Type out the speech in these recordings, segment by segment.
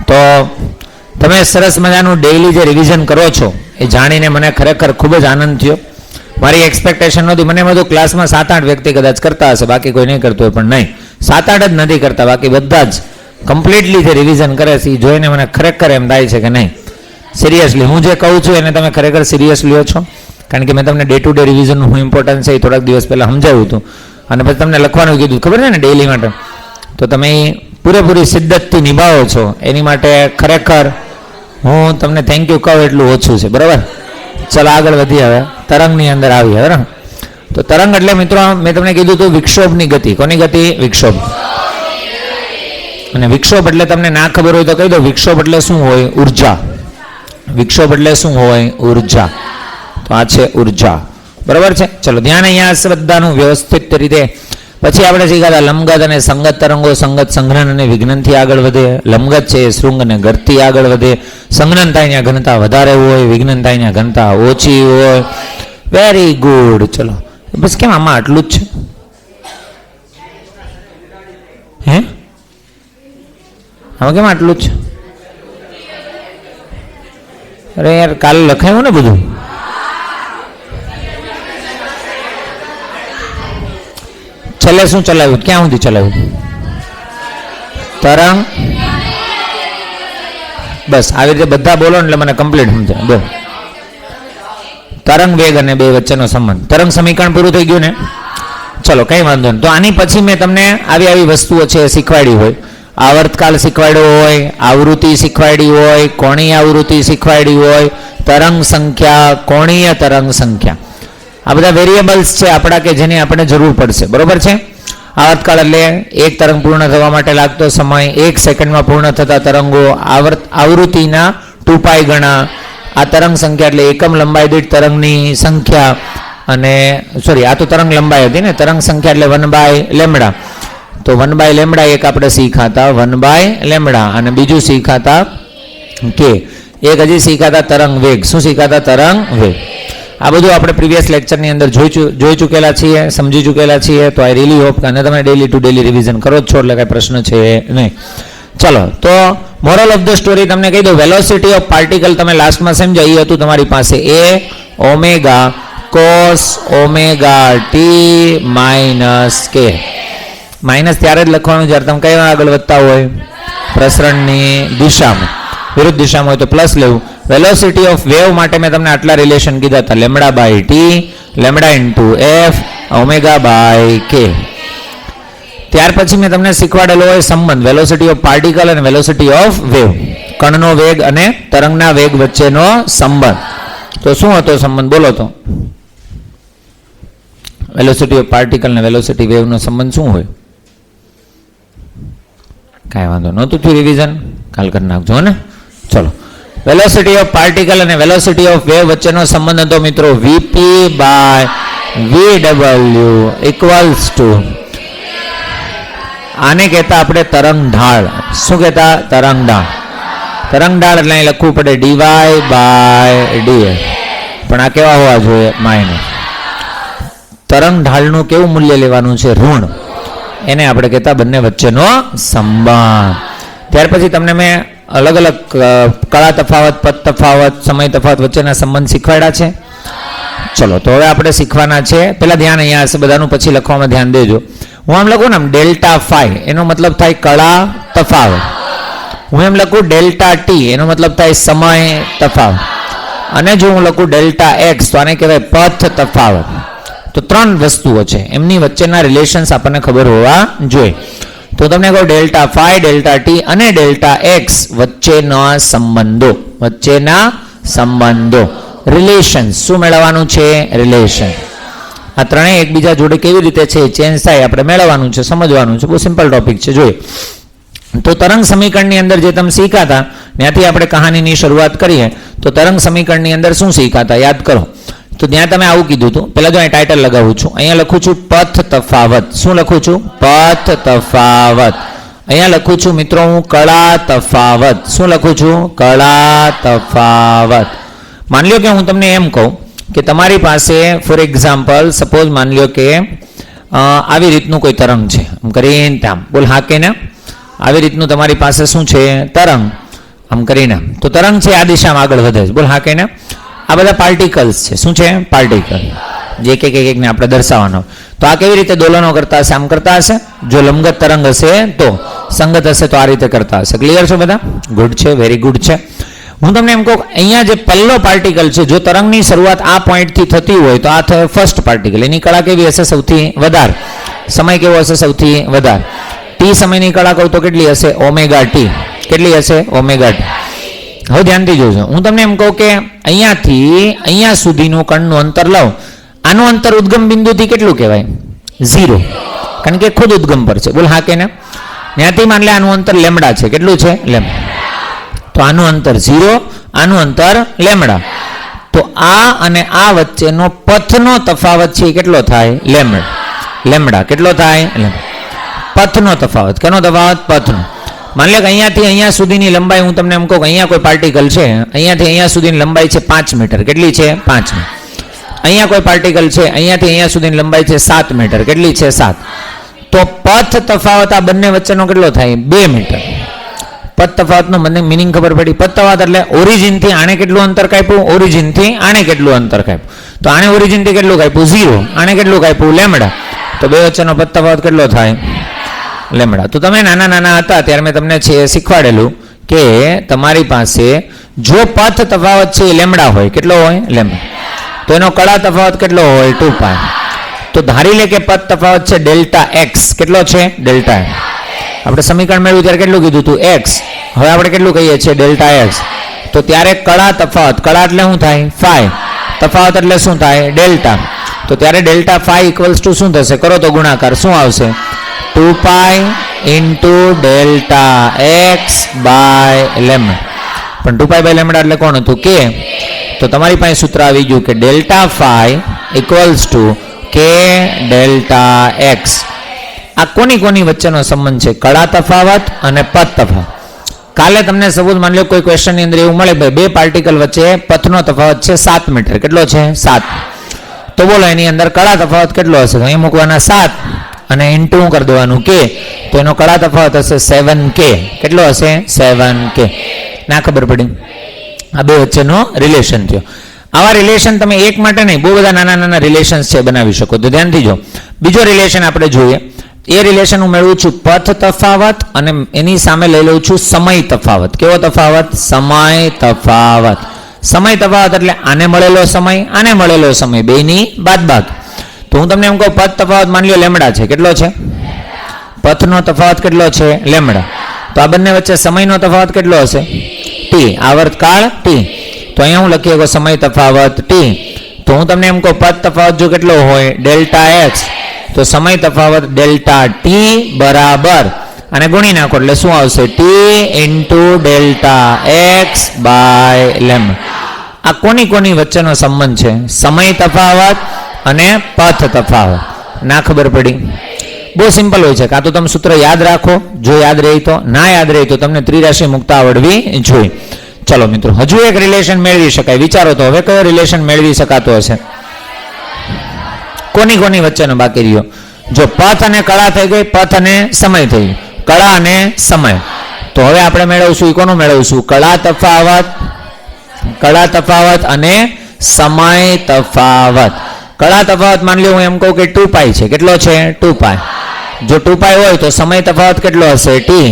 તો તમે સરસ મજાનું ડેઇલી જે રિવિઝન કરો છો એ જાણીને મને ખરેખર ખૂબ જ આનંદ થયો. મારી એક્સપેક્ટેશન નહોતી. મને બધું ક્લાસમાં 7-8 વ્યક્તિ કદાચ કરતા હશે, બાકી કોઈ નહીં કરતું હોય, પણ નહીં, 7-8 જ નથી કરતા, બાકી બધા જ કમ્પ્લીટલી જે રિવિઝન કરે છે એ જોઈને મને ખરેખર એમ થાય છે કે નહીં, સિરિયસલી હું જે કહું છું એને તમે ખરેખર સિરિયસ લ્યો છો. કારણ કે મેં તમને ડે ટુ ડે રિવિઝનનું શું ઇમ્પોર્ટન્સ છે એ થોડાક દિવસ પહેલાં સમજાવ્યું હતું, અને પછી તમને લખવાનું કીધું, ખબર છે ને, ડેઇલી માટે. તો તમે પૂરેપૂરી શિદ્દતથી નિભાવો છો, એની માટે ખરેખર હું તમને થેન્ક યુ કહું એટલું ઓછું છે. બરાબર, ચાલો આગળ વધીએ. હવે તરંગની અંદર આવીએ. બરાબર, તો તરંગ એટલે મિત્રો મેં તમને કીધું હતું વિક્ષોભની ગતિ. કોની ગતિ? વિક્ષોભ. અને વિક્ષોભ એટલે તમને ના ખબર હોય તો કહી દો, વિક્ષોભ એટલે શું હોય? ઉર્જા. વિક્ષોભ એટલે શું હોય? ઉર્જા. તો આ છે ઉર્જા. બરાબર છે. ચલો ધ્યાન અહીંયા હશે બધાનું વ્યવસ્થિત રીતે. પછી આપણે શીખ્યા લંબગત અને સંગત તરંગો. સંગત સંઘનન અને વિઘ્નનથી આગળ વધે. લંબગત છે એ શૃંગ અને ગરથી આગળ વધે. સંઘનન થાય ત્યાં ઘનતા વધારે હોય, વિઘ્નન થાય ત્યાં ઘનતા ઓછી હોય. Very good. ચલો બસ કેમ આમાં આટલું જ છે? હે, આમાં કેમ આટલું જ છે? અરે યાર, કાલે લખાયું ને બધું. છેલ્લે શું ચલાવ્યું? ક્યાં સુધી ચલાવ્યું? તરંગ. બસ આવી રીતે બધા બોલો એટલે મને કમ્પ્લીટ સમજાય. બોલ. તરંગ વેગ અને બે વચ્ચેનો સંબંધ. તરંગ સમીકરણ પૂરું થઈ ગયું ને? ચલો કઈ વાંધો નહીં. તો આની પછી મેં તમને આવી વસ્તુઓ છે શીખવાડી હોય. આવર્તકાલ શીખવાડ્યો હોય, આવૃત્તિ શીખવાડી હોય, કોણીય આવૃત્તિ શીખવાડી હોય, તરંગ સંખ્યા, કોણીય તરંગ સંખ્યા, આ બધા વેરિયેબલ્સ છે આપણા કે જેની આપણે જરૂર પડશે. બરોબર છે. આવર્તકાળ એટલે એક તરંગ પૂર્ણ થવા માટે લાગતો સમય, 1 સેકન્ડમાં પૂર્ણ થતા તરંગો, આવૃત્તિના 2π ગણા. આ તરંગ સંખ્યા એટલે એકમ લંબાઈ દીઠ તરંગની સંખ્યા. અને સોરી, આ તો તરંગ લંબાઈ હતી ને. તરંગ સંખ્યા એટલે 1/λ. તો 1/λ એક આપણે શીખાતા 1/λ, અને બીજું શીખાતા કે એક હજી શીખાતા તરંગ વેગ. શું શીખાતા? તરંગ વેગ. આ બધું આપણે પ્રીવિયસ લેક્ચરની અંદર જોઈ ચૂકેલા છીએ, સમજી ચૂકેલા છીએ. તો આઈ રિયલી હોપ કે અને તમે ડેલી ટુ ડેલી રિવિઝન કરો જ છો, એટલે કાંઈ પ્રશ્ન છે નહીં. ચલો, તો મોરલ ઓફ ધ સ્ટોરી તમને કહી દઉં. વેલોસિટી ઓફ પાર્ટિકલ તમે લાસ્ટમાં સમજાય એ હતું તમારી પાસે, a omega cos omega T minus કે. માઇનસ ત્યારે જ લખવાનું જ્યારે તમે કઈ આગળ વધતા હોય? પ્રસરણની દિશામાં. વિરુદ્ધ દિશામાં હોય તો પ્લસ લેવું. વેલોસિટી ઓફ વેવ માટે મેં તમને આટલા રિલેશન કીધા હતા, λ/t, λ/f, ω/k. ત્યાર પછી મેં તમને શીખવાડેલો હોય સંબંધ, વેલોસિટી ઓફ પાર્ટિકલ અને વેલોસિટી ઓફ વેવ. કણનો વેગ અને તરંગના વેગ વચ્ચેનો સંબંધ. તો શું હતો સંબંધ? બોલો તો. વેલોસિટી ઓફ પાર્ટિકલ અને વેલોસિટી વેવનો સંબંધ શું હોય? કાંઈ વાંધો નહોતું થયું રિવિઝન, કાલ કરી નાખજો ને. ચલો, વેલોસિટી ઓફ પાર્ટિકલ અને વેલોસિટી ઓફ વેવ વચ્ચેનો સંબંધ હતો મિત્રો vp/vw ઇક્વલ્સ ટુ, આને કહેતા આપણે તરંગ ઢાળ. શું કહેતા? તરંગ ઢાળ. તરંગ ઢાળ એટલે અહીં લખવું પડે dy/dx, પણ આ કેવા હોવા જોઈએ? માઇનસ. તરંગ ઢાળનું કેવું મૂલ્ય લેવાનું છે? ઋણ. એને આપણે કહેતા બંને વચ્ચેનો સંબંધ. ત્યાર પછી તમને મેં અલગ અલગ કળા તફાવત, પદ તફાવત, સમય તફાવત વચ્ચેના સંબંધ શીખવાડ્યા છે. ચલો, તો હવે આપણે શીખવાના છે. પહેલા ધ્યાન અહીંયા હશે બધાનું, પછી લખવામાં ધ્યાન દેજો. હું આમ લખું ને ડેલ્ટા ફાઈ, એનો મતલબ થાય કળા તફાવત. હું એમ લખું ડેલ્ટા ટી, એનો મતલબ થાય સમય તફાવત. અને જો હું લખું ડેલ્ટા એક્સ, તો આને કહેવાય પથ તફાવત. તો 3 વસ્તુઓ છે, એમની વચ્ચેના રિલેશન્સ આપણને ખબર હોવા જોઈએ. તો તમને કહું ડેલ્ટા ફાઈ, ડેલ્ટા ટી અને ડેલ્ટા એક્સ વચ્ચેના સંબંધો, રિલેશન. શું મેળવવાનું છે? રિલેશન. આ ત્રણેય એકબીજા જોડે કેવી રીતે છે ચેન્જ થાય આપણે મેળવવાનું છે, સમજવાનું છે. બહુ સિમ્પલ ટોપિક છે. જોઈએ તો તરંગ સમીકરણની અંદર જે તમે શીખાતા ત્યાંથી આપણે કહાનીની શરૂઆત કરીએ. તો તરંગ સમીકરણની અંદર શું શીખાતા યાદ કરો. તો ત્યાં તમે આવું કીધું હતું. પહેલા જો અહીં ટાઇટલ લગાવું છું, અહીંયા લખું છું પથ તફાવત. શું લખું છું? પથ તફાવત. અહીંયા લખું છું મિત્રો હું કળા તફાવત. શું લખું છું? કળા તફાવત. માની લો કે હું તમને એમ કહું કે તમારી પાસે ફોર એક્ઝામ્પલ સપોઝ માની લો કે આવી રીતનું કોઈ તરંગ છે, આમ કરીને આમ બોલ હા કે ના, આવી રીતનું તમારી પાસે શું છે? તરંગ. આમ કરીને, તો તરંગ છે આ દિશામાં આગળ વધે છે. બોલ હા કે ના? આ બધા પાર્ટિકલ્સ છે. શું છે? પાર્ટિકલ. જે એક ને આપણે દર્શાવવાનો. તો આ કેવી રીતે દોલનો કરતા હશે? આમ કરતા હશે. જો લંબગત તરંગ હશે તો, સંગત હશે તો આ રીતે કરતા હશે. ક્લિયર છે બધા? ગુડ છે, વેરી ગુડ છે. હું તમને એમ કહું, અહીંયા જે પહેલો પાર્ટિકલ છે, જો તરંગની શરૂઆત આ પોઈન્ટથી થતી હોય તો આ થયો ફર્સ્ટ પાર્ટિકલ. એની કળા કેવી હશે? સૌથી વધારે. સમય કેવો હશે? સૌથી વધારે. ટી સમયની કળા કહું તો કેટલી હશે? Omega T. કેટલી હશે? Omega T. હવે ધ્યાનથી જોજો. હું તમને એમ કહું કે અહીંયાથી અહીંયા સુધીનું કણનું અંતર લઉં, આનું અંતર ઉદ્ગમ બિંદુથી કેટલું કહેવાય? 0. કારણ કે ખુદ ઉદ્ગમ પર છે. બોલ હા કે ના? ત્યાંથી માન લે આનું અંતર લેમડા છે. કેટલું છે? લેમડા. તો આનું અંતર 0, આનું અંતર લેમડા. તો આ અને આ વચ્ચેનો પથનો તફાવત છે કેટલો થાય? લેમડા. લેમડા કેટલો થાય? પથનો તફાવત. કેનો તફાવત? પથનો. માની લો કે અહીંયાથી અહીંયા સુધીની લંબાઈ, હું તમને એમ કહું કે અહીંયા કોઈ પાર્ટિકલ છે, અહીંયાથી અહીંયા સુધીની લંબાઈ છે 5 મીટર. કેટલી છે? 5 મીટર. અહીંયા કોઈ પાર્ટિકલ છે, અહીંયાથી અહીંયા સુધીની લંબાઈ છે 7 મીટર. કેટલી છે? 7. તો પથ તફાવત આ બંને વચ્ચેનો કેટલો થાય? 2 મીટર. પથ તફાવતનો મને મિનિંગ ખબર પડી. પથ તફાવત એટલે ઓરિજિનથી આને કેટલું અંતર કાપ્યું, ઓરિજિનથી આને કેટલું અંતર કાપ્યું. તો આને ઓરિજિનથી કેટલું કાપ્યું? 0. આને કેટલું કાપ્યું? લેમડા. તો બે વચ્ચેનો પથ તફાવત કેટલો થાય? લેમડા. તો તમે નાના નાના હતા ત્યારે મેં તમને છે શીખવાડેલું કે તમારી પાસે જો પથ તફાવત છે એ લેમડા હોય, કેટલો હોય? લેમડા. તો એનો કળા તફાવત કેટલો હોય? 2π. તો ધારી લે કે પથ તફાવત છે ડેલ્ટા એક્સ. કેટલો છે? Delta x. આપણે સમીકરણ મેળવ્યું ત્યારે કેટલું કીધું હતું? એક્સ. હવે આપણે કેટલું કહીએ છીએ? Delta x. તો ત્યારે કળા તફાવત, કળા એટલે શું થાય? ફાઈ. તફાવત એટલે શું થાય? ડેલ્ટા. તો ત્યારે ડેલ્ટા ફાઈ ઇક્વલ્સ ટુ શું થશે? કરો તો ગુણાકાર. શું આવશે? 2π into delta x by lambda. પણ 2π બાય લેમડા એટલે કોણ હતું? કે. તો તમારી પાસે સૂત્ર આવી ગયું કે ડેલ્ટા ફાઈ ઇક્વલ્સ ટુ કે ડેલ્ટા એક્સ. આ કોની વચ્ચેનો સંબંધ છે? કળા તફાવત અને પથ તફાવત. કાલે તમને સપોઝ માની લો કોઈ ક્વેશ્ચનની અંદર એવું મળે, ભાઈ બે પાર્ટિકલ વચ્ચે પથનો તફાવત છે 7 મીટર. કેટલો છે? 7. તો બોલો એની અંદર કળા તફાવત કેટલો હશે? તો અહીં મૂકવાના 7 અને ઇન્ટુ કરી દેવાનું કે. તો એનો કળા તફાવત હશે 7k. કેટલો હશે? 7k. ના ખબર પડી? આ બે વચ્ચેનો રિલેશન થયો. આવા રિલેશન તમે એક માટે નહીં, બહુ બધા નાના નાના રિલેશન્સ છે બનાવી શકો. તો ધ્યાનથી જો. બીજો રિલેશન આપણે જોઈએ. એ રિલેશન હું મેળવું છું પથ તફાવત અને એની સામે લઈ લઉં છું સમય તફાવત. કેવો તફાવત? સમય તફાવત. સમય તફાવત એટલે આને મળેલો સમય, આને મળેલો સમય, બેની બાદબાકી. તો હું તમને એમ કહું પથ તફાવત માની લો લેમડા છે. કેટલો છે? પથનો તફાવત કેટલો છે? લેમડા. તો આ બંને વચ્ચે સમયનો તફાવત કેટલો હશે? ટી. આવર્તકાળ ટી. તો અહીંયા હું લખી શકું સમય તફાવત ટી. તો હું તમને એમ કહું પથ તફાવત જો કેટલો હોય? Delta x. તો સમય તફાવત ડેલ્ટા ટી બરાબર અને ગુણી નાખો એટલે શું આવશે? T into delta x by lambda. આ કોની વચ્ચેનો સંબંધ છે? સમય તફાવત અને પથ તફાવત. ના ખબર પડી? બહુ સિમ્પલ હોય છે. કાં તો તમે સૂત્ર યાદ રાખો, જો યાદ રહી તો. ના યાદ રહી તો તમને ત્રિરાશિ મુક્તા આવડવી જોઈએ. ચલો મિત્રો, હજુ એક રિલેશન મેળવી શકાય. વિચારો તો હવે કયો રિલેશન મેળવી શકાતો હશે? કોની વચ્ચેનો બાકી રહ્યો? જો પથ અને કળા થઈ ગઈ, પથ અને સમય થઈ ગઈ, કળા અને સમય. તો હવે આપણે મેળવશું, કોનું મેળવશું? કળા તફાવત અને સમય તફાવત. કળા તફાવત માની લો હું એમ કહું કે 2π છે. કેટલો છે? 2π. જો 2π હોય તો સમય તફાવત કેટલો હશે? ટી.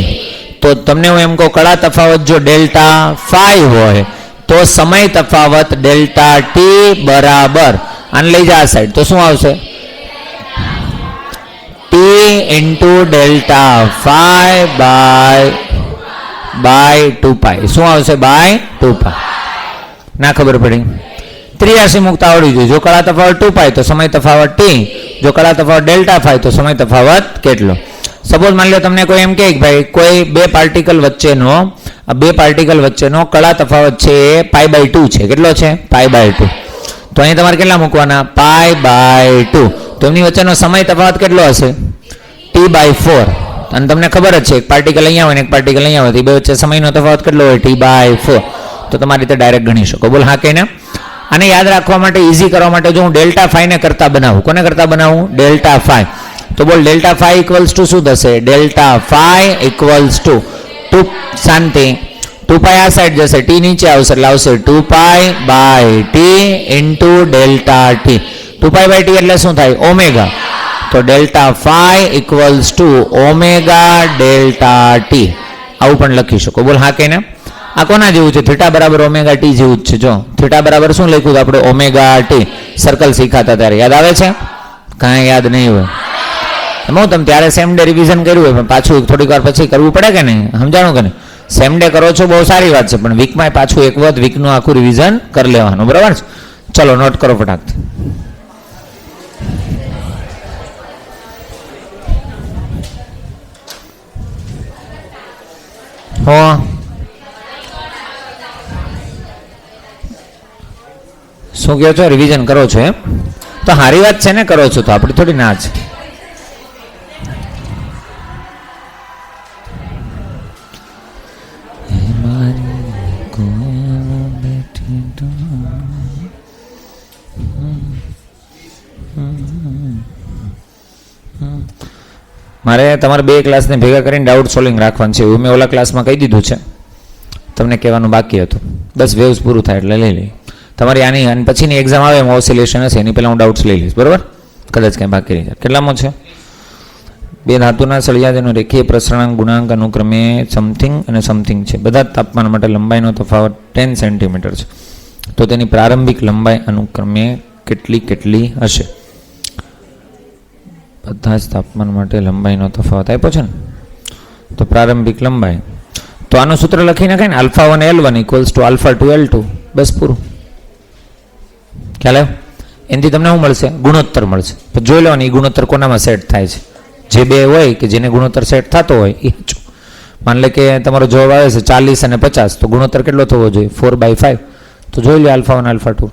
તો તમને હું એમ કહું કળા તફાવત જો ડેલ્ટા ફાઈ હોય તો સમય તફાવત ડેલ્ટા ટી બરાબર, આને લઈ જા આ સાઈડ, તો શું આવશે? T into delta phi by 2π. શું આવશે? બાય 2π. ના ખબર પડી? ત્રિરાશિ મુક્ત આવડવી જોઈએ. જો કળા તફાવત 2π તો સમય તફાવત ટી. જો કળા તફાવત ડેલ્ટા ફાઈ તો સમય તફાવત કેટલો? સપોઝ માની લો તમને કોઈ એમ કહે કે ભાઈ કોઈ બે પાર્ટિકલ વચ્ચેનો કળા તફાવત છે π/2 છે. કેટલો છે? π/2. તો અહીં તમારે કેટલા મૂકવાના? π/2. તો એમની વચ્ચેનો સમય તફાવત કેટલો હશે? t/4. અને તમને ખબર જ છે એક પાર્ટિકલ અહીંયા હોય ને એક પાર્ટિકલ અહીંયા હોય, બે વચ્ચે સમયનો તફાવત કેટલો હોય? t/4. તો તમારી રીતે ડાયરેક્ટ ગણી શકો. બોલ હા કે ના? આને યાદ રાખવા માટે, ઇઝી કરવા માટે જો હું ડેલ્ટા ફાઈને કરતા બનાવું, કોને કરતા બનાવું? Delta phi. તો બોલ ડેલ્ટા ફાઈ ઇક્વલ્સ ટુ શું થશે? ડેલ્ટા ફાઈ ઇક્વલ્સ ટુ 2 શાંતિ 2π 2 પાઈ આ સાઈડ જશે, ટી નીચે આવશે એટલે આવશે 2 pi by t into delta t. 2 pi by t એટલે શું થાય? ઓમેગા. તો delta phi equals to omega delta t. આવું પણ લખી શકો. બોલ હા કે ના? આ કોના જેવું છે? થીટા બરાબર ઓમેગા ટી જેવું જ છે. જો થીટા બરાબર શું લખ્યું આપણે? Omega T. સર્કલ શીખાતા ત્યારે યાદ આવે છે? કાંઈ યાદ નહીં હોય એમાં તમે ત્યારે સેમ ડે રિવિઝન કર્યું હોય પણ પાછું થોડીક વાર પછી કરવું પડે કે નહીં? સમજાણું કે નહીં? સેમ ડે કરો છો બહુ સારી વાત છે, પણ વીકમાં પાછું એક વખત વીકનું આખું રિવિઝન કરી લેવાનું. બરાબર છે? ચલો નોટ કરો ફટાકથી. હો શું કહો છો? રિવિઝન કરો છો એમ? તો સારી વાત છે ને, કરો છો તો આપણી થોડી ના છે. મારે તમારે બે ક્લાસને ભેગા કરીને ડાઉટ સોલ્વિંગ રાખવાનું છે એવું મેં ઓલા ક્લાસમાં કહી દીધું છે. તમને કહેવાનું બાકી હતું. બસ વેવ્સ પૂરું થાય એટલે લઈ લઈ. તમારી આની અને પછીની એક્ઝામ આવે એમાં ઓસિલેશન હશે એની પહેલાં હું ડાઉટ્સ લઈ લઈશ. બરાબર? કદાચ કંઈ બાકી રહી જાય. કેટલામાં છે? બે ધાતુના સળિયા તેનો રેખીય પ્રસરણાંક ગુણાંક અનુક્રમે સમથિંગ અને સમથિંગ છે. બધા જ તાપમાન માટે લંબાઈનો તફાવત 10 સેન્ટીમીટર છે. તો તેની પ્રારંભિક લંબાઈ અનુક્રમે કેટલી હશે? બધા જ તાપમાન માટે લંબાઈનો તફાવત આપ્યો છે ને, તો પ્રારંભિક લંબાઈ. તો આનું સૂત્ર લખી નાખાય ને, α1 L1 ઇક્વલ્સ ટુ α2 L2. બસ પૂરું. ખ્યાલ આવ્યો? એનાથી તમને શું મળશે? ગુણોત્તર મળશે. તો જોઈ લેવાની એ ગુણોત્તર કોનામાં સેટ થાય છે. જે બે હોય કે જેને ગુણોત્તર સેટ થતો હોય એ જો માન લે કે તમારો જવાબ આવે છે 40 અને 50, તો ગુણોત્તર કેટલો થવો જોઈએ? 4/5. તો જોઈ લો α1 α2.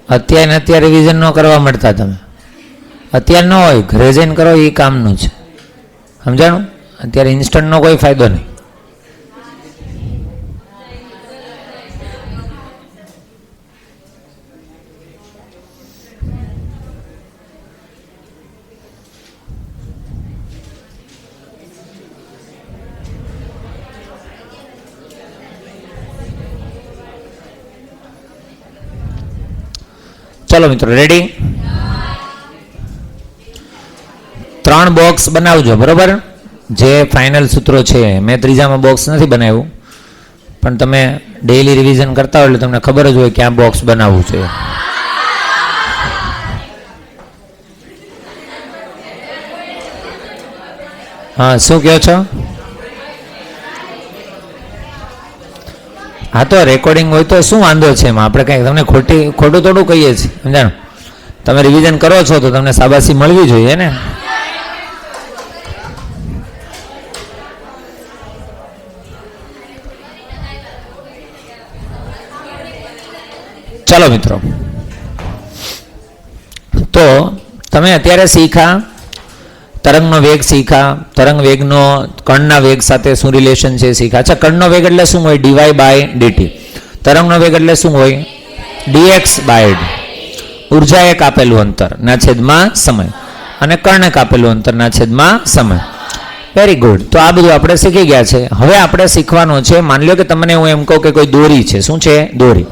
અત્યારે રિવિઝન ન કરવા મળતા તમે. અત્યારે ન હોય, ઘરે જઈને કરો એ કામનું છે. સમજાણું? અત્યારે ઇન્સ્ટન્ટનો કોઈ ફાયદો નહીં. ચલો મિત્રો રેડી? 3 બોક્સ બનાવજો. બરોબર? જે ફાઇનલ સૂત્રો છે. મેં ત્રીજામાં બોક્સ નથી બનાવ્યું, પણ તમે ડેઈલી રિવિઝન કરતા હોય એટલે તમને ખબર જ હોય ક્યાં બોક્સ બનાવવું છે. હા શું કહો છો? હા તો રેકોર્ડિંગ હોય તો શું વાંધો છે એમાં? આપણે કંઈ તમને ખોટું થોડું કહીએ છીએ. સમજાણું? તમે રિવિઝન કરો છો તો તમને શાબાશી મળવી જોઈએ ને. ચાલો મિત્રો, તો તમે અત્યારે શીખા તરંગનો વેગ શીખા. તરંગ વેગનો કણના વેગ સાથે શું રિલેશન છે શીખા. અચ્છા, કણનો વેગ એટલે શું હોય? dy/dt. તરંગનો વેગ એટલે શું હોય? dx/dt. ઉર્જા એક આપેલું અંતર ના છેદમાં સમય અને કર્ણ કાપેલું અંતર ના છેદમાં સમય. Very good. તો આ બધું આપણે શીખી ગયા છે. હવે આપણે શીખવાનું છે, માની લો કે તમને હું એમ કહું કે કોઈ દોરી છે. શું છે? દોરી.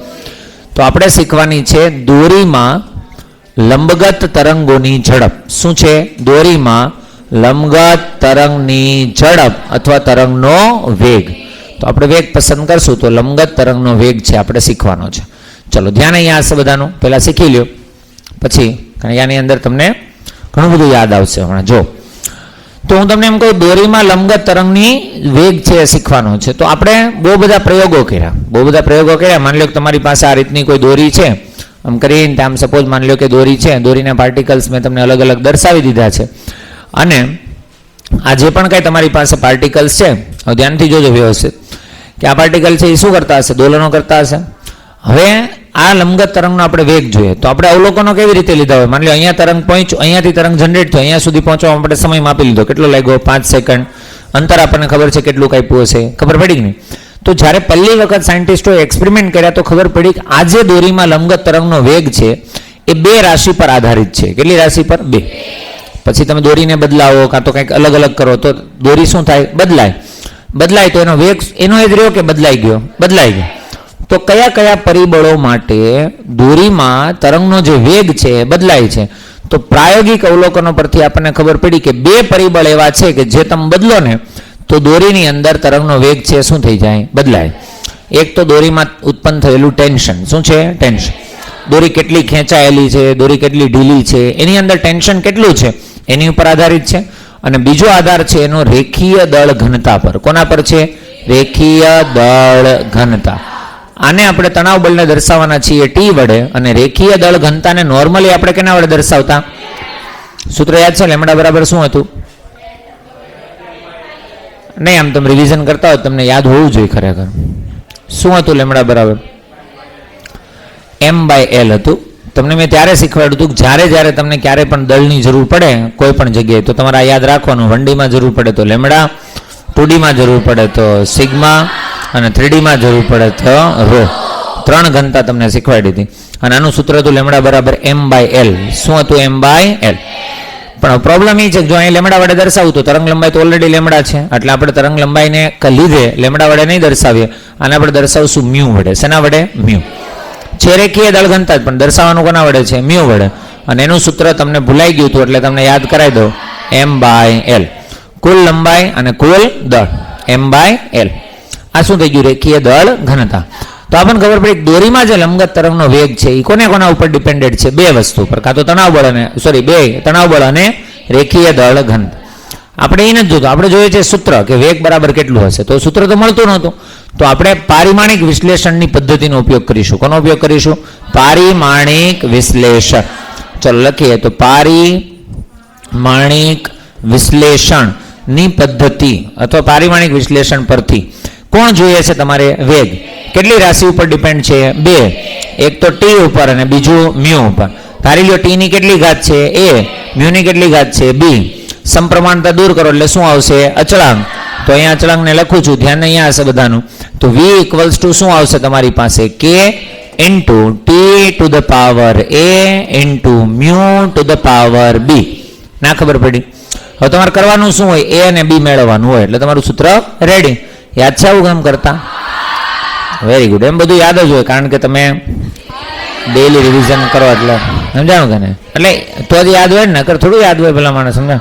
તો આપણે શીખવાની છે દોરીમાં લંબગત તરંગોની ઝડપ. શું છે? દોરીમાં લંબગત તરંગની ઝડપ અથવા તરંગનો વેગ. તો આપણે વેગ પસંદ કરશું તો લંબગત તરંગનો વેગ છે આપણે શીખવાનો છે. ચલો ધ્યાન અહીંયા હશે બધાનું. પહેલાં શીખી લ્યો, પછી કારણ આની અંદર તમને ઘણું બધું યાદ આવશે હમણાં. જો તો હું તમને એમ કહું દોરીમાં લંબગત તરંગની વેગ છે એ શીખવાનો છે. તો આપણે બહુ બધા પ્રયોગો કર્યા. માની લો કે તમારી પાસે આ રીતની કોઈ દોરી છે, આમ કરીને આમ સપોઝ માની લો કે દોરી છે, દોરીના પાર્ટિકલ્સ મેં તમને અલગ અલગ દર્શાવી દીધા છે. અને આ જે પણ કાંઈ તમારી પાસે પાર્ટિકલ્સ છે, હવે ધ્યાનથી જોજો વ્યવસ્થિત કે આ પાર્ટિકલ છે એ શું કરતા હશે? દોલનો કરતા હશે. હવે આ લંબગત તરંગનો આપણે વેગ જોઈએ તો આપણે અવલોકનો કેવી રીતે લીધા હોય? માની લો અહીંયા તરંગ પહોંચ્યું, અહીંયાથી તરંગ જનરેટ થયો, અહીંયા સુધી પહોંચવા આપણે સમય માપી લીધો. કેટલો લાગ્યો? 5 સેકન્ડ. અંતર આપણને ખબર છે કેટલું કાપ્યું હશે, ખબર પડી કે નહીં? તો જ્યારે પહેલી વખત સાયન્ટિસ્ટોએ એક્સપેરિમેન્ટ કર્યા તો ખબર પડી કે આ જે દોરીમાં લંબગત તરંગનો વેગ છે એ 2 રાશિ પર આધારિત છે. કેટલી રાશિ પર? 2. પછી તમે દોરીને બદલાવો કાં તો કંઈક અલગ અલગ કરો તો દોરી શું થાય? બદલાય તો એનો વેગ એનો એ જ રહ્યો કે બદલાઈ ગયો? તો કયા કયા પરિબળો માટે દોરીમાં તરંગનો જે વેગ છે એ બદલાય છે? તો પ્રાયોગિક અવલોકનો પરથી આપણને ખબર પડી કે 2 પરિબળ એવા છે કે જે તમે બદલો ને તો દોરીની અંદર તરંગનો વેગ છે શું થઈ જાય? બદલાય. એક તો દોરીમાં ઉત્પન્ન થયેલું ટેન્શન. શું છે? ટેન્શન. દોરી કેટલી ખેંચાયેલી છે, દોરી કેટલી ઢીલી છે, એની અંદર ટેન્શન કેટલું છે એની ઉપર આધારિત છે. અને બીજો આધાર છે એનો રેખીય દળ ઘનતા પર. કોના પર છે? રેખીય દળ ઘનતા. આને આપણે તણાવ બળને દર્શાવવાના છીએ T વડે, અને રેખીય દળ ઘનતાને નોર્મલી આપણે કેના વડે દર્શાવતા? સૂત્ર યાદ છે? લેમડા બરાબર શું હતું? નહીં, આમ તમે રિવિઝન કરતા હોય તમને યાદ હોવું જોઈએ ખરેખર. શું હતું લેમડા બરાબર? M/L હતું. તમને મેં ત્યારે શીખવાડ્યું હતું કે જ્યારે તમને ક્યારે પણ દળની જરૂર પડે કોઈ પણ જગ્યાએ તો તમારે આ યાદ રાખવાનું. 1Dમાં જરૂર પડે તો લેમડા, 2Dમાં જરૂર પડે તો સિગ્મા, અને 3Dમાં જરૂર પડે તો રો. 3 ઘનતા તમને શીખવાડી હતી. અને આનું સૂત્ર હતું લેમડા બરાબર M/L. શું હતું? M/L. પણ પ્રોબ્લેમ એ છે કે જો અહીં લેમડા વડે દર્શાવું તો તરંગ લંબાઈ તો ઓલરેડી લેમડા છે, એટલે આપણે તરંગ લંબાઈને લીધે લેમડા વડે નહીં દર્શાવીએ, આને આપણે દર્શાવશું મ્યુ વડે. શેના વડે? મ્યુ. છે રેખીય દળ ઘનતા પણ દર્શાવવાનું કોના વડે છે? મ્યુ વડે. અને એનું સૂત્ર તમને ભૂલાઈ ગયું હતું એટલે તમને યાદ કરાવી દો. M/L. કુલ લંબાઈ અને કુલ દળ. M/L. આ શું થઈ ગયું? રેખીય દળ ઘનતા. તો આપણને ખબર પડી દોરીમાં જે લંબગત તરંગનો વેગ છે એ કોના ઉપર ડિપેન્ડેડ છે? 2 વસ્તુ પર. કાં તો તણાવ બળ અને રેખીય દળ ઘનતા. આપણે એ નથી જોતું, આપણે જોઈએ છે સૂત્ર કે વેગ બરાબર કેટલું હશે. તો સૂત્ર તો મળતું નહોતું, તો આપણે પારિમાણિક વિશ્લેષણની પદ્ધતિનો ઉપયોગ કરીશું. કોનો ઉપયોગ કરીશું? પારિમાણિક વિશ્લેષણ. ચલો લખીએ તો પારિમાણિક વિશ્લેષણની પદ્ધતિ અથવા પારિમાણિક વિશ્લેષણ પરથી કોણ જોઈએ છે તમારે? વેગ. કેટલી રાશિ ઉપર ડિપેન્ડ છે? 2. એક તો T ઉપર અને બીજું મ્યુ ઉપર. ધારી લો T ની કેટલી ઘાત છે? A. મ્યુ ની કેટલી ઘાત છે? B. સમપ્રમાણતા દૂર કરો એટલે શું આવશે? અચળાંક. તો અહીંયા અચળાંકને લખું છું, ધ્યાન અહીંયા હશે બધાનું. તો V ઇક્વલ્સ ટુ શું આવશે તમારી પાસે? K into T⁴ A into mu ⁴ B. ના ખબર પડી? હવે તમારે કરવાનું શું હોય? A અને B મેળવવાનું હોય એટલે તમારું સૂત્ર રેડી. યાદ છે આવું કેમ કરતા? Very good. એમ બધું યાદ જ હોય કારણ કે તમે ડેઈલી રિવિઝન કરો એટલે સમજાણું કે ને? એટલે તો જ યાદ હોય ને, નકર થોડું યાદ હોય પેલા માણસ. સમજા?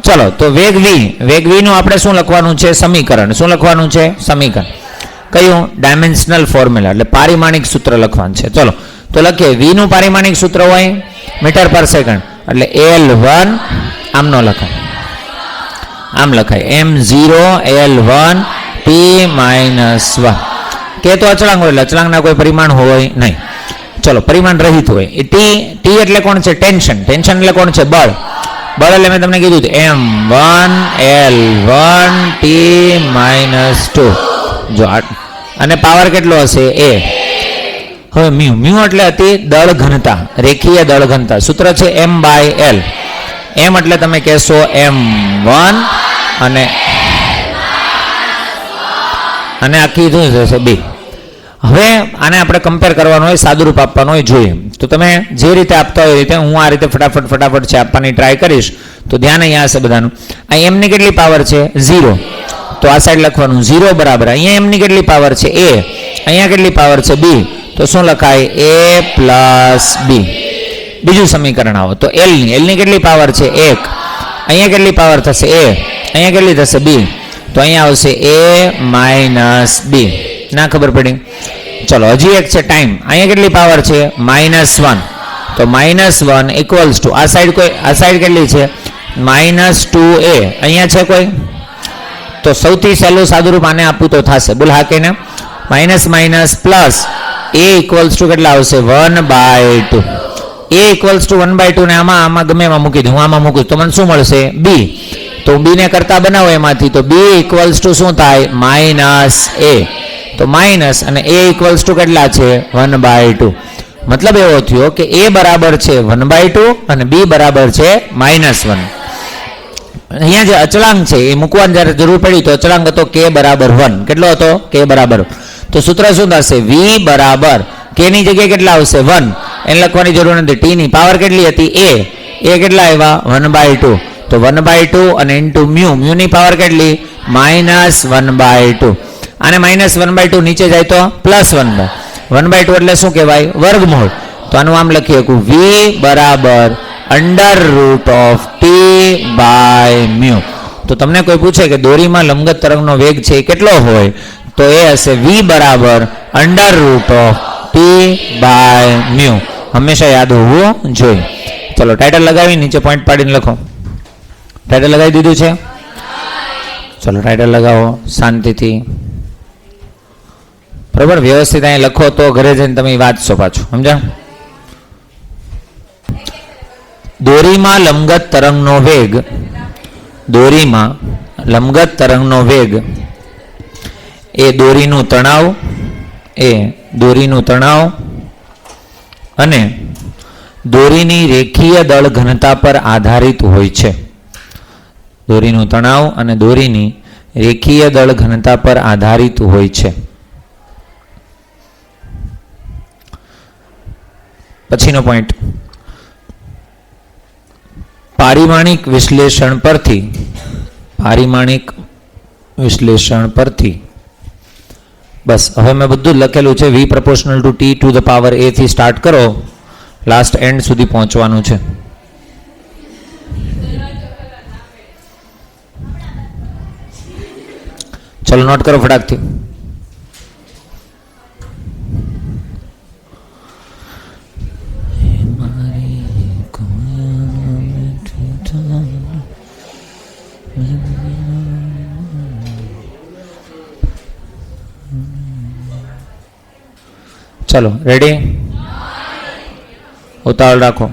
ચલો તો વેગ V નું આપણે શું લખવાનું છે? સમીકરણ. શું લખવાનું છે? સમીકરણ. કયું? ડાયમેન્શનલ ફોર્મ્યુલા એટલે પારિમાણિક સૂત્ર લખવાનું છે. ચલો તો લખીએ. V નું પારિમાણિક સૂત્ર હોય મીટર પર સેકન્ડ એટલે L1 આમ નો લખાય, આમ લખાય M0 L1 T-1. કે તો અચળાંક હોય એટલે અચળાંકના કોઈ પરિમાણ હોય નહીં. ચલો પરિમાણ રહિત હોય. એ T એટલે કોણ છે? ટેન્શન. ટેન્શન એટલે કોણ છે? બળ. બળ એટલે મેં તમને કીધું M1 L1 T-2. જો અને પાવર કેટલો હશે? A. હવે મ્યુ એટલે હતી દળ ઘનતા, રેખીય દળ ઘનતા. સૂત્ર છે M/L. M એટલે તમે કહેશો M1 અને આખી શું થશે? B. હવે આને આપણે કમ્પેર કરવાનું હોય, સાદુરૂપ આપવાનું હોય જોઈએ. તો તમે જે રીતે આપતા હોય એ રીતે હું આ રીતે ફટાફટ છે આપવાની ટ્રાય કરીશ. તો ધ્યાન અહીંયા હશે બધાનું. અહીં M ની કેટલી પાવર છે? 0. તો આ સાઈડ લખવાનું 0 બરાબર. અહીંયા M ની કેટલી પાવર છે? A. અહીંયા કેટલી પાવર છે? B. તો શું લખાય? A plus B. બીજું સમીકરણ આવો તો L ની કેટલી પાવર છે? 1. અહીંયા કેટલી પાવર થશે? A. અહીંયા કેટલી થશે? B. તો અહીંયા આવશે A માઇનસ B. ના ખબર પડી? ચલો હજી એક છે ટાઈમ. અહીંયા કેટલી પાવર છે? -1. તો -1 ઇક્વલ્સ ટુ આ સાઈડ કેટલી છે? -2a અહીંયા છે કોઈ? તો સૌથી સહેલું સાદુરૂપ આને આપવું તો થશે. બોલ હા કે ને? Minus minus plus a equals to કેટલા આવશે? 1/2. a ઇક્વલ્સ ટુ 1/2 ને આમાં ગમે એમાં મૂકી દઉં. હું આમાં મૂકું તો મને શું મળશે? b. તો b ને કરતા બનાવો એમાંથી, તો b ઇક્વલ્સ ટુ શું થાય? -a. તો માઇનસ અને a ઇક્વલ્સ ટુ કેટલા છે? 1/2. મતલબ એવો થયો કે a બરાબર છે 1/2 અને b બરાબર છે -1. અહીંયા જે અચળાંક છે એ મૂકવાની જ્યારે જરૂર પડી તો અચળાંક હતો k બરાબર 1. કેટલો હતો? k બરાબર. તો સૂત્ર શું થશે? v બરાબર k ની જગ્યાએ કેટલા આવશે? 1. એને લખવાની જરૂર નથી. t ની પાવર કેટલી હતી? a કેટલા આવ્યા? 1/2. તો 1/2 અને ઇન્ટુ મ્યુ ની પાવર કેટલી? -1/2. આને -1/2 નીચે જાય તો +1/2 એટલે શું કહેવાય? વર્ગમૂળ. તો આનું આમ લખી શકું v બરાબર √t/μ. તો તમને કોઈ પૂછે કે દોરીમાં લંબગત તરંગનો વેગ છે એ કેટલો હોય, તો એ હશે v બરાબર √t/μ. હંમેશા યાદ હોવું જોઈએ. ચલો ટાઇટલ લગાવી નીચે પોઈન્ટ પાડીને લખો. ટાઇટલ લગાવી દીધું છે? ચલો ટાઇટલ લગાવો શાંતિથી. બરોબર, વ્યવસ્થિત અહીં લખો તો ઘરે જઈને તમે વાંચશો પાછું. સમજ્યા? દોરીમાં લંબગત તરંગનો વેગ, દોરીમાં લંબગત તરંગનો વેગ એ દોરીનું તણાવ અને દોરીની રેખીય દળ ઘનતા પર આધારિત હોય છે. દોરીનું તણાવ અને દોરીની રેખીય દળ ઘનતા પર આધારિત હોય છે. પછીનો પોઈન્ટ, પારિમાણિક વિશ્લેષણ પરથી બસ હવે મેં બધું જ લખેલું છે. v proportional to t to the power a થી સ્ટાર્ટ કરો, લાસ્ટ એન્ડ સુધી પહોંચવાનું છે. ચલો નોટ કરો ફટાકથી. ચલો રેડી? ઉતાવળ રાખો.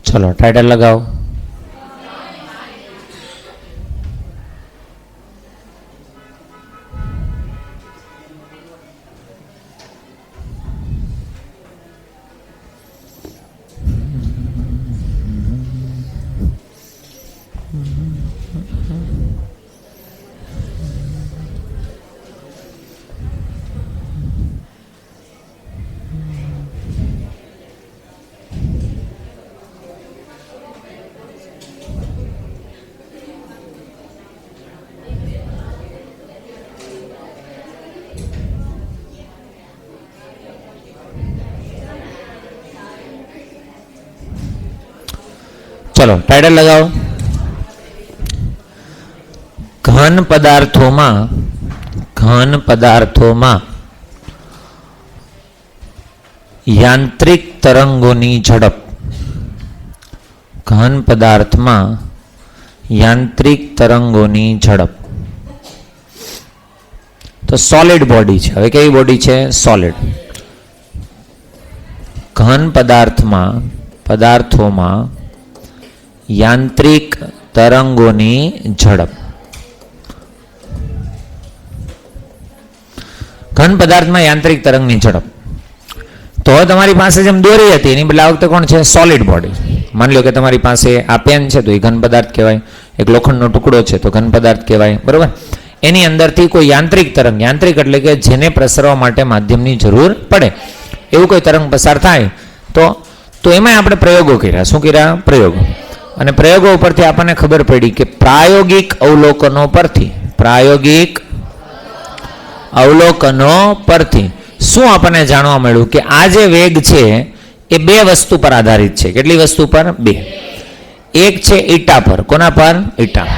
ચલો ટાઇટલ લગાવો. ચલો ટાઇટલ લગાવો. ઘન પદાર્થોમાં યાંત્રિક તરંગોની ઝડપ. ઘન પદાર્થમાં યાંત્રિક તરંગોની ઝડપ. તો સોલિડ બોડી છે. હવે કેવી બોડી છે? સોલિડ. ઘન પદાર્થોમાં યાંત્રિક તરંગોની ઝડપ. ઘન પદાર્થમાં યાંત્રિક તરંગની ઝડપ. તો હવે તમારી પાસે જેમ દોરી હતી એની બદલે આ વખતે કોણ છે? Solid body. માની લો કે તમારી પાસે આ પેન છે તો એ ઘન પદાર્થ કહેવાય, એક લોખંડનો ટુકડો છે તો ઘન પદાર્થ કહેવાય, બરાબર. એની અંદરથી કોઈ યાંત્રિક તરંગ, યાંત્રિક એટલે કે જેને પ્રસરવા માટે માધ્યમની જરૂર પડે એવું કોઈ તરંગ પસાર થાય તો એમાં આપણે પ્રયોગો કર્યા. શું કર્યા? પ્રયોગો. અને પ્રયોગો ઉપરથી આપણને ખબર પડી કે પ્રાયોગિક અવલોકનો પરથી શું આપણને જાણવા મળ્યું કે આ જે વેગ છે એ બે વસ્તુ પર આધારિત છે. કેટલી વસ્તુ પર? બે. એક છે ઈટા પર. કોના પર? ઈટા.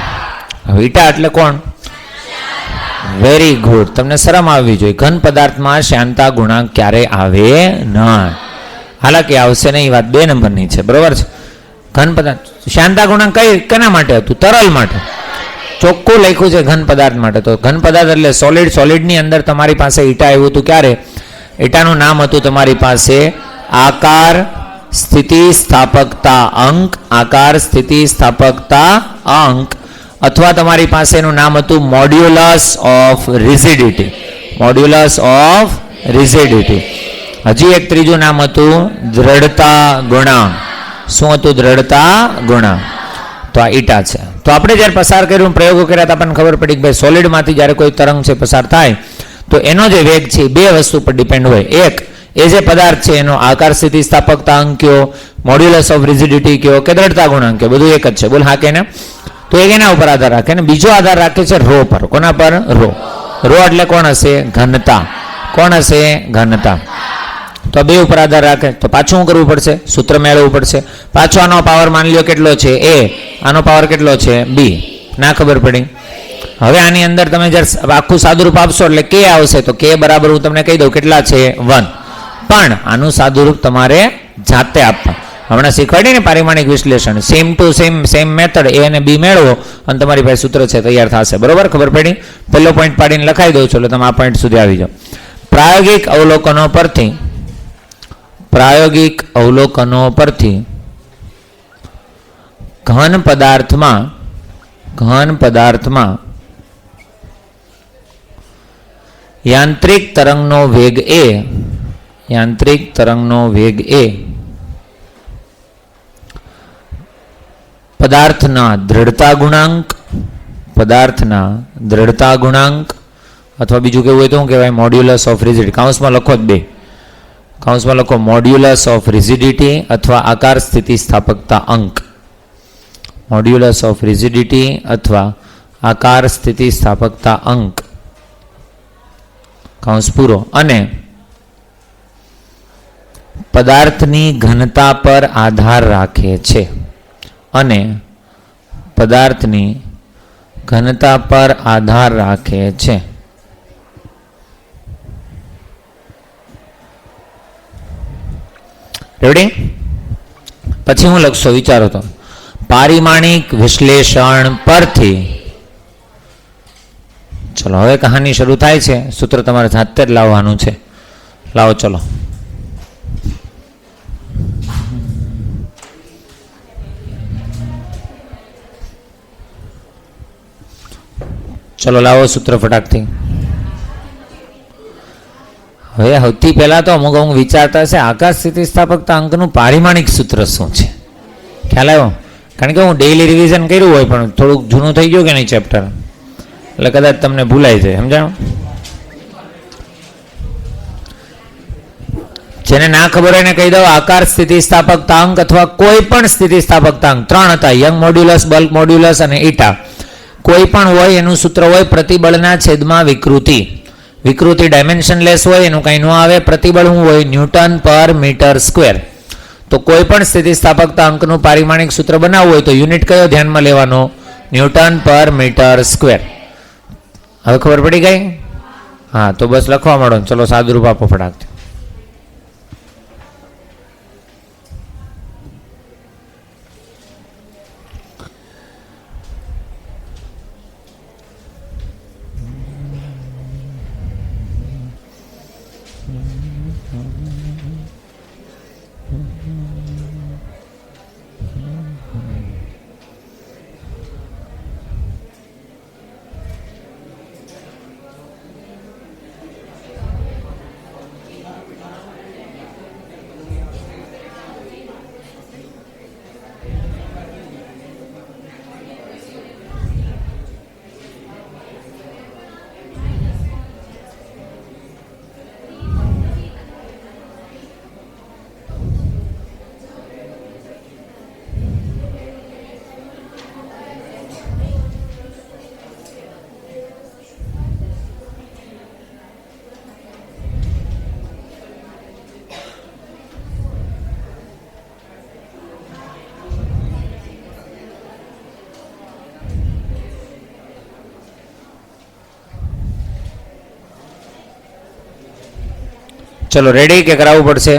હવે ઈટા એટલે કોણ? Very good. તમને શરમ આવવી જોઈએ. ઘન પદાર્થમાં શ્યાનતા ગુણાંક ક્યારે આવે નહીં. હાલાકી આવશે નહીં, એ વાત 2 નંબરની છે, બરોબર છે. ઘન પદાર્થ શ્યાનતા ગુણાંક કેના માટે હતું? તરલ માટે. ચોખ્ખું લખ્યું છે ઘન પદાર્થ માટે. તો ઘન પદાર્થ એટલે સોલિડની અંદર તમારી પાસે ઈટા આવ્યું હતું ક્યારે? ઈટાનું નામ હતું તમારી પાસે આકાર સ્થિતિ સ્થાપકતા અંક. આકાર સ્થિતિ સ્થાપકતા અંક. અથવા તમારી પાસે એનું નામ હતું મોડ્યુલસ ઓફ રિજિડિટી. હજી એક ત્રીજું નામ હતું દ્રઢતા ગુણાંક. શું હતું? દ્રઢતા ગુણાંક. તો આ ઈટા છે. તો આપણે જ્યારે પસાર કર્યું, પ્રયોગો કર્યા તો આપણને ખબર પડી કે ભાઈ સોલિડમાંથી જ્યારે કોઈ તરંગ છે પસાર થાય તો એનો જે વેગ છે બે વસ્તુ પર ડિપેન્ડ હોય. એક, એ જે પદાર્થ છે એનો આકાર સ્થિતિ સ્થાપકતા અંક કયો, મોડ્યુલસ ઓફ રિજિડિટી કયો કે દ્રઢતા ગુણાંક કયો, બધું એક જ છે. બોલ હા કે ને? તો એક એના ઉપર આધાર રાખે. અને બીજો આધાર રાખે છે રો પર. કોના પર? રો એટલે કોણ હશે? ઘનતા. કોણ હશે? ઘનતા. તો બે ઉપર આધાર રાખે. તો પાછું શું કરવું પડશે? સૂત્ર મેળવવું પડશે. પાછો આનો પાવર માની લો કેટલો છે? A. આનો પાવર કેટલો છે? B. ના ખબર પડી? હવે આની અંદર તમે જ્યારે આખું સાદુરૂપ આપશો એટલે K આવશે. તો K બરાબર હું તમને કહી દઉં કેટલા છે? 1. પણ આનું સાદુરૂપ તમારે જાતે આપવા. હમણાં શીખવાડી ને પારિમાણિક વિશ્લેષણ, same to same method A અને B મેળવો અને તમારી પાસે સૂત્ર છે તૈયાર થશે. બરોબર? ખબર પડી? પહેલો પોઈન્ટ પાડીને લખાઈ દઉં છું એટલે તમે આ પોઈન્ટ સુધી આવી જાઓ. પ્રાયોગિક અવલોકનો પરથી ઘન પદાર્થમાં યાંત્રિક તરંગનો વેગ એ પદાર્થના દ્રઢતા ગુણાંક અથવા બીજું કેવું હોય તો શું કહેવાય? Modulus of rigidity. કાઉન્સમાં લખો જ બે. કાઉન્સમાં લખો મોડ્યુલસ ઓફ રિજિડિટી અથવા આકાર સ્થિતિ સ્થાપકતા અંક. મોડ્યુલસ ઓફ રિજિડિટી અથવા આકાર સ્થિતિ સ્થાપકતા અંક. કાઉન્સ પૂરો. અને પદાર્થની ઘનતા પર આધાર રાખે છે. રેડી? પછી હું લખશો વિચારો તો. પારિમાણિક વિશ્લેષણ પરથી. ચલો હવે કહાની શરૂ થાય છે. સૂત્ર તમારે જાતે જ લાવવાનું છે. લાવો ચલો. ચલો લાવો સૂત્ર ફટાકથી. હવે સૌથી પહેલા તો અમુક વિચારતા હશે આકાર સ્થિતિ સ્થાપકતા અંકનું પારિમાણિક સૂત્ર શું છે? ખ્યાલ આવ્યો? કારણ કે હું ડેઇલી રિવિઝન કર્યું હોય પણ થોડુંક જૂનું થઈ ગયું કે નહીં ચેપ્ટર, એટલે કદાચ તમને ભૂલાઈ જાય. સમજાણું? જેને ના ખબર હોય એને કહી દઉં, આકાર સ્થિતિ સ્થાપકતા અંક અથવા કોઈ પણ સ્થિતિ સ્થાપકતા અંક 3 હતા: યંગ મોડ્યુલસ, બલ્ક મોડ્યુલસ અને ઈટા. કોઈ પણ હોય એનું સૂત્ર હોય પ્રતિબળના છેદમાં વિકૃતિ. વિકૃતિ ડાયમેન્શનલેસ હોય, એનું કંઈ ન આવે. પ્રતિબળ શું હોય? ન્યૂટન પર મીટર સ્ક્વેર. તો કોઈ પણ સ્થિતિસ્થાપકતા અંકનું પારિમાણિક સૂત્ર બનાવવું હોય તો યુનિટ કયો ધ્યાનમાં લેવાનો? ન્યૂટન પર મીટર સ્ક્વેર. હવે ખબર પડી ગઈ? હા, તો બસ લખવા માંડો. ચલો સાદુરૂપ આપો ફટાકથી. ચલો રેડી કે કરાવવું પડશે?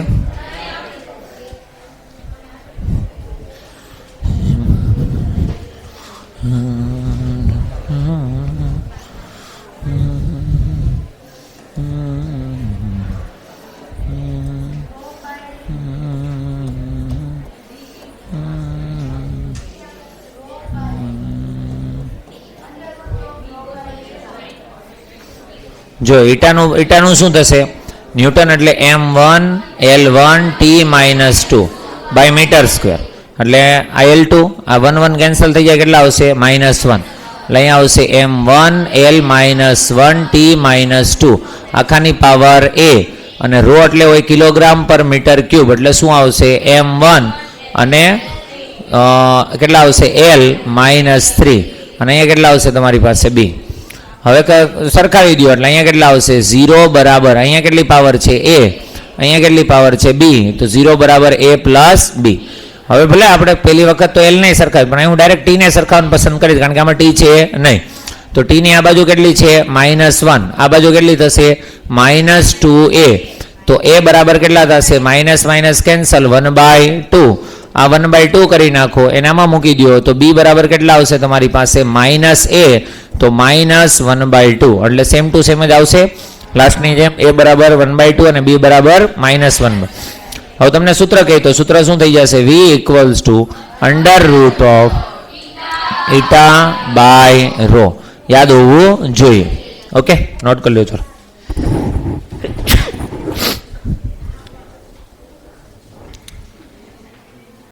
જો ઈટાનું શું થશે? ન્યૂટન એટલે m1 L1 T -2 by metre square, એટલે આ L2 આ 1 1 કેન્સલ થઈ જાય, કેટલા આવશે? -1. એટલે અહીંયા આવશે m1 L -1 T -2 આખાની power a, અને રો એટલે હોય કિલોગ્રામ પર મીટર ક્યુબ, એટલે શું આવશે? m1 અને કેટલા આવશે? L -3, અને અહીંયા કેટલા આવશે તમારી પાસે? b. હવે સરખાવી દો એટલે અહીંયા કેટલા આવશે? 0 બરાબર અહીંયા કેટલી પાવર છે? a, અહીંયા કેટલી પાવર છે? b, તો 0 બરાબર a પ્લસ b. હવે ભલે આપણે પહેલી વખત તો l નહીં સરખાવી, પણ હું ડાયરેક્ટ t ને સરખાવવાનું પસંદ કરીશ, કારણ કે આમાં t છે નહીં. તો t ની આ બાજુ કેટલી છે? -1, આ બાજુ કેટલી થશે? -2a. તો a બરાબર કેટલા થશે? Minus minus cancel, 1/2. આ 1/2 કરી નાખો, એનામાં મૂકી દો, તો b બરાબર કેટલા આવશે તમારી પાસે? -a, તો -1/2. એટલે સેમ ટુ સેમ જ આવશે લાસ્ટની જેમ, a બરાબર 1/2 અને b બરાબર -1. હવે તમને સૂત્ર કહે તો સૂત્ર શું થઈ જશે? v = eta by rho. યાદ હોવું જોઈએ. ઓકે, નોટ કરી લો. ચલો.